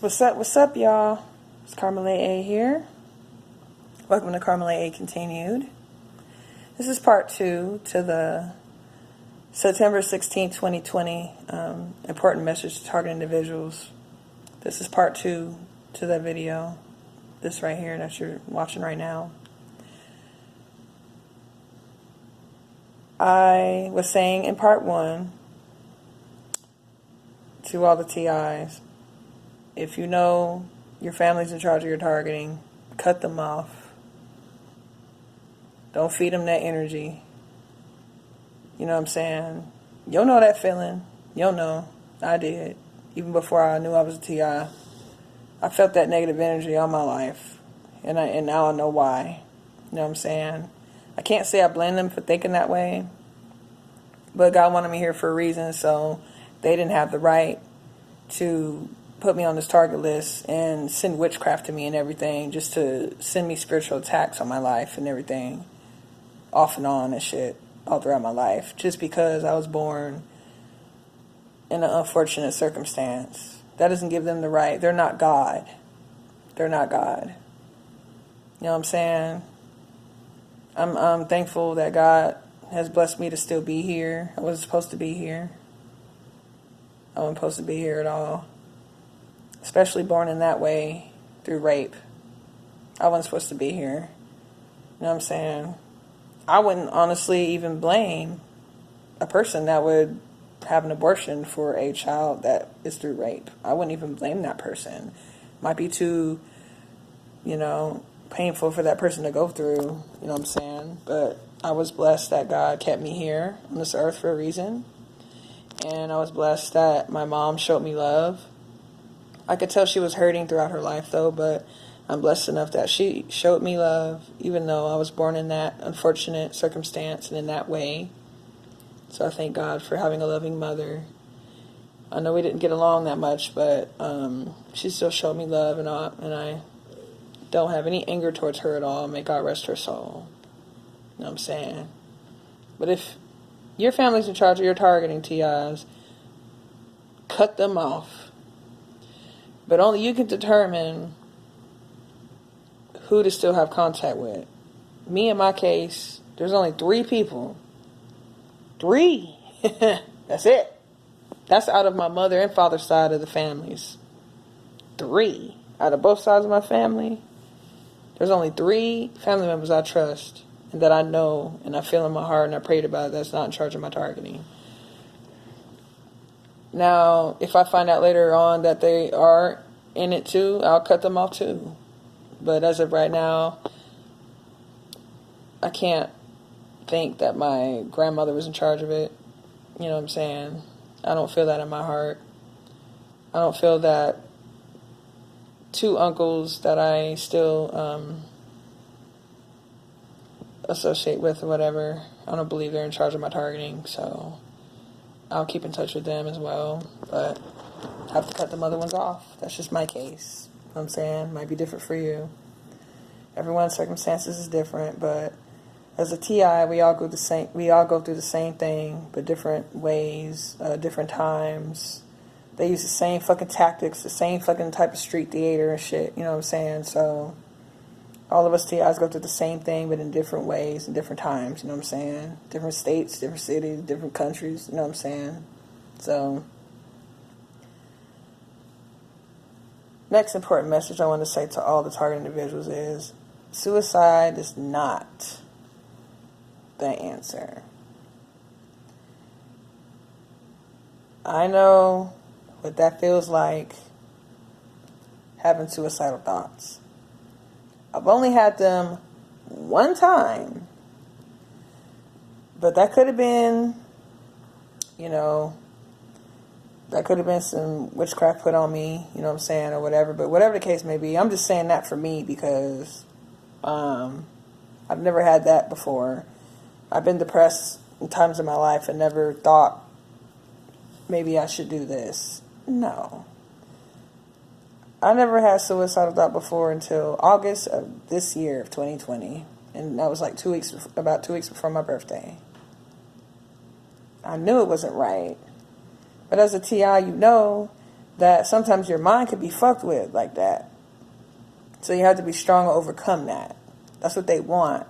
What's up, y'all? It's Carmelay A here. Welcome to Carmelay A Continued. This is part 2 to the September 16, 2020 important message to target individuals. This is part 2 to that video. This right here that you're watching right now. I was saying in part 1 to all the TIs, if you know your family's in charge of your targeting, cut them off. Don't feed them that energy. You know what I'm saying? You'll know that feeling. You'll know. I did. Even before I knew I was a TI. I felt that negative energy all my life. And now I know why. You know what I'm saying? I can't say I blame them for thinking that way. But God wanted me here for a reason, so they didn't have the right to put me on this target list and send witchcraft to me and everything, just to send me spiritual attacks on my life and everything, off and on and shit, all throughout my life, just because I was born in an unfortunate circumstance. That doesn't give them the right. They're not God. They're not God. You know what I'm saying? I'm thankful that God has blessed me to still be here. I wasn't supposed to be here. I wasn't supposed to be here at all. Especially born in that way, through rape. I wasn't supposed to be here. You know what I'm saying? I wouldn't honestly even blame a person that would have an abortion for a child that is through rape. I wouldn't even blame that person. Might be too, painful for that person to go through, you know what I'm saying? But I was blessed that God kept me here on this earth for a reason. And I was blessed that my mom showed me love. I could tell she was hurting throughout her life, though, but I'm blessed enough that she showed me love, even though I was born in that unfortunate circumstance and in that way. So I thank God for having a loving mother. I know we didn't get along that much, but she still showed me love, and I don't have any anger towards her at all. May God rest her soul. You know what I'm saying? But if your family's in charge of your targeting, TIs, cut them off. But only you can determine who to still have contact with. Me, in my case, there's only 3 people. 3. That's it. That's out of my mother and father's side of the families. 3. Out of both sides of my family, there's only 3 family members I trust and that I know and I feel in my heart and I prayed about that's not in charge of my targeting. Now, if I find out later on that they are in it too, I'll cut them off too. But as of right now, I can't think that my grandmother was in charge of it. You know what I'm saying? I don't feel that in my heart. I don't feel that 2 uncles that I still associate with or whatever, I don't believe they're in charge of my targeting, so I'll keep in touch with them as well, but I have to cut them other ones off. That's just my case. You know what I'm saying? Might be different for you. Everyone's circumstances is different, but as a TI, we all go through the same thing, but different ways, different times. They use the same fucking tactics, the same fucking type of street theater and shit, you know what I'm saying? So all of us TIs go through the same thing, but in different ways and different times, you know what I'm saying? Different states, different cities, different countries, you know what I'm saying? So, next important message I want to say to all the target individuals is, suicide is not the answer. I know what that feels like, having suicidal thoughts. I've only had them one time, but that could have been, that could have been some witchcraft put on me, you know what I'm saying, or whatever. But whatever the case may be, I'm just saying that for me because I've never had that before. I've been depressed in times in my life and never thought maybe I should do this. No. I never had suicidal thought before until August of this year of 2020. And that was like about 2 weeks before my birthday. I knew it wasn't right. But as a TI, that sometimes your mind could be fucked with like that. So you have to be strong to overcome that. That's what they want.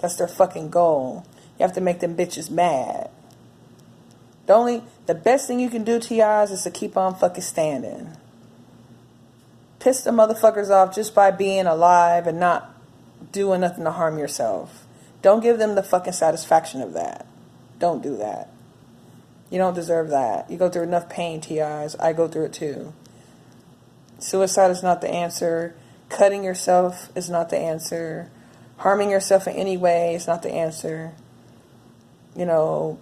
That's their fucking goal. You have to make them bitches mad. The best thing you can do, TIs, is to keep on fucking standing. Piss the motherfuckers off just by being alive and not doing nothing to harm yourself. Don't give them the fucking satisfaction of that. Don't do that. You don't deserve that. You go through enough pain, TIs. I go through it too. Suicide is not the answer. Cutting yourself is not the answer. Harming yourself in any way is not the answer. You know,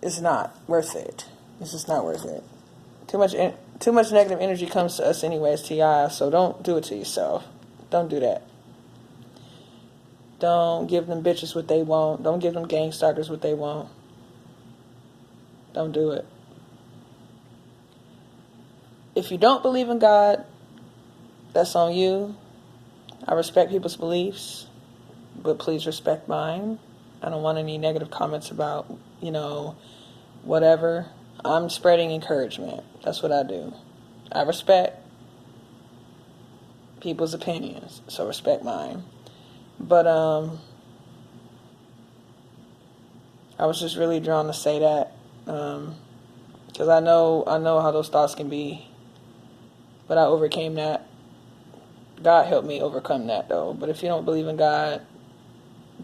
it's not worth it. It's just not worth it. Too much negative energy comes to us anyway as TI, so don't do it to yourself. Don't do that. Don't give them bitches what they want. Don't give them gang stalkers what they want. Don't do it. If you don't believe in God, that's on you. I respect people's beliefs, but please respect mine. I don't want any negative comments about, whatever. I'm spreading encouragement. That's what I do. I respect people's opinions, so respect mine. But I was just really drawn to say that because I know how those thoughts can be, but I overcame that. God helped me overcome that, though. But if you don't believe in God,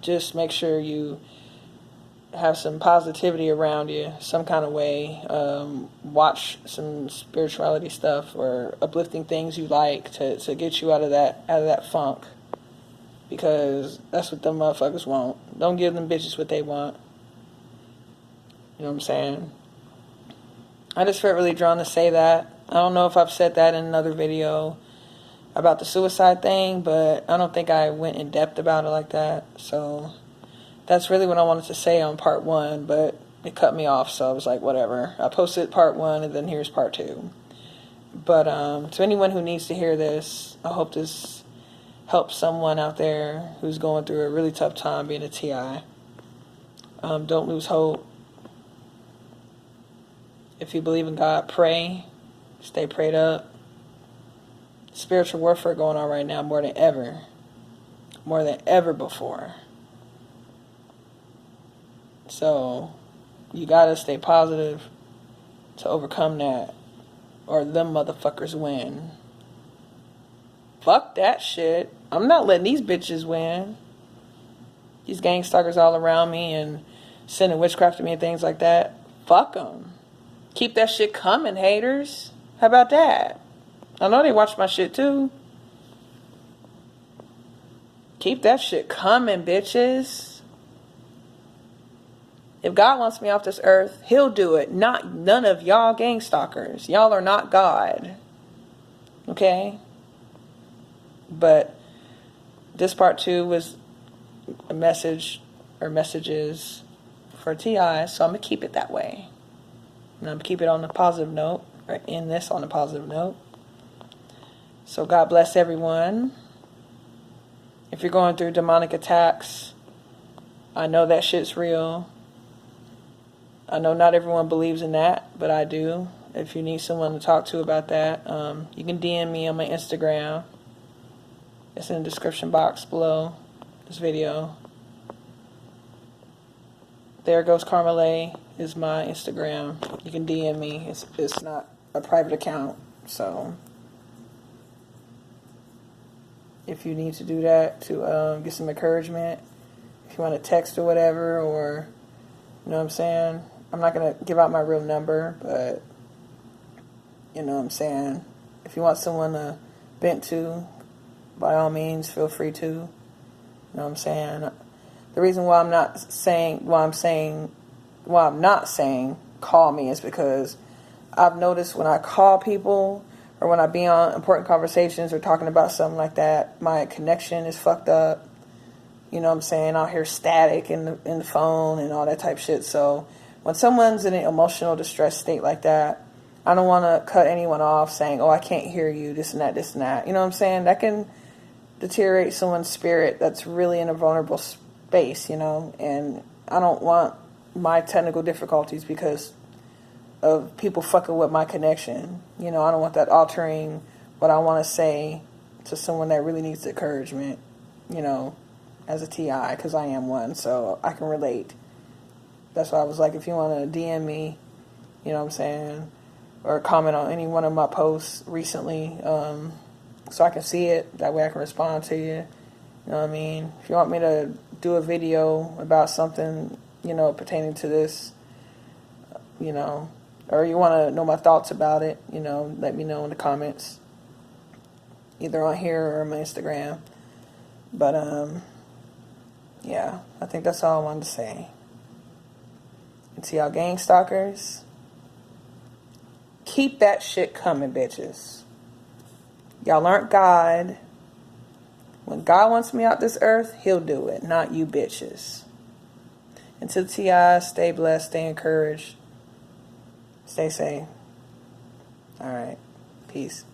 just make sure you have some positivity around you, some kind of way. Watch some spirituality stuff or uplifting things you like to get you out of that funk, because that's what them motherfuckers want. Don't give them bitches what they want. You know what I'm saying? I just felt really drawn to say that. I don't know if I've said that in another video about the suicide thing, but I don't think I went in depth about it like that. So that's really what I wanted to say on part 1, but it cut me off, so I was like, whatever. I posted part 1, and then here's part 2. But to anyone who needs to hear this, I hope this helps someone out there who's going through a really tough time being a TI. Don't lose hope. If you believe in God, pray. Stay prayed up. Spiritual warfare going on right now more than ever before. So you gotta stay positive to overcome that, or them motherfuckers win. Fuck that shit. I'm not letting these bitches win. These gang stalkers all around me and sending witchcraft to me and things like that. Fuck them. Keep that shit coming, haters. How about that? I know they watch my shit too. Keep that shit coming, bitches. If God wants me off this earth, He'll do it. None of y'all gang stalkers. Y'all are not God. Okay? But this part 2 was a message or messages for TI, so I'm going to keep it that way. And I'm going to keep it on a positive note, or end this on a positive note. So God bless everyone. If you're going through demonic attacks, I know that shit's real. I know not everyone believes in that, but I do. If you need someone to talk to about that, you can DM me on my Instagram. It's in the description box below this video. There Goes Carmela is my Instagram. You can DM me. It's not a private account, so if you need to do that to get some encouragement, if you want to text or whatever, or, you know what I'm saying? I'm not going to give out my real number, but, you know what I'm saying? If you want someone to vent to, by all means, feel free to. You know what I'm saying? The reason why I'm not saying call me is because I've noticed when I call people, or when I be on important conversations or talking about something like that, my connection is fucked up. You know what I'm saying? I'll hear static in the phone and all that type shit. So when someone's in an emotional distress state like that, I don't want to cut anyone off saying, oh, I can't hear you, this and that, this and that. You know what I'm saying? That can deteriorate someone's spirit that's really in a vulnerable space, you know? And I don't want my technical difficulties, because of people fucking with my connection. You know, I don't want that altering what I want to say to someone that really needs encouragement, you know, as a TI, because I am one, so I can relate. That's why I was like, if you want to DM me, you know what I'm saying, or comment on any one of my posts recently, so I can see it, that way I can respond to you. You know what I mean? If you want me to do a video about something, you know, pertaining to this, you know, or you want to know my thoughts about it, you know, let me know in the comments, either on here or on my Instagram. But, yeah, I think that's all I wanted to say. And to y'all gang stalkers, keep that shit coming, bitches. Y'all aren't God. When God wants me out this earth, he'll do it, not you bitches. Until TI, stay blessed, stay encouraged, stay safe. All right. Peace.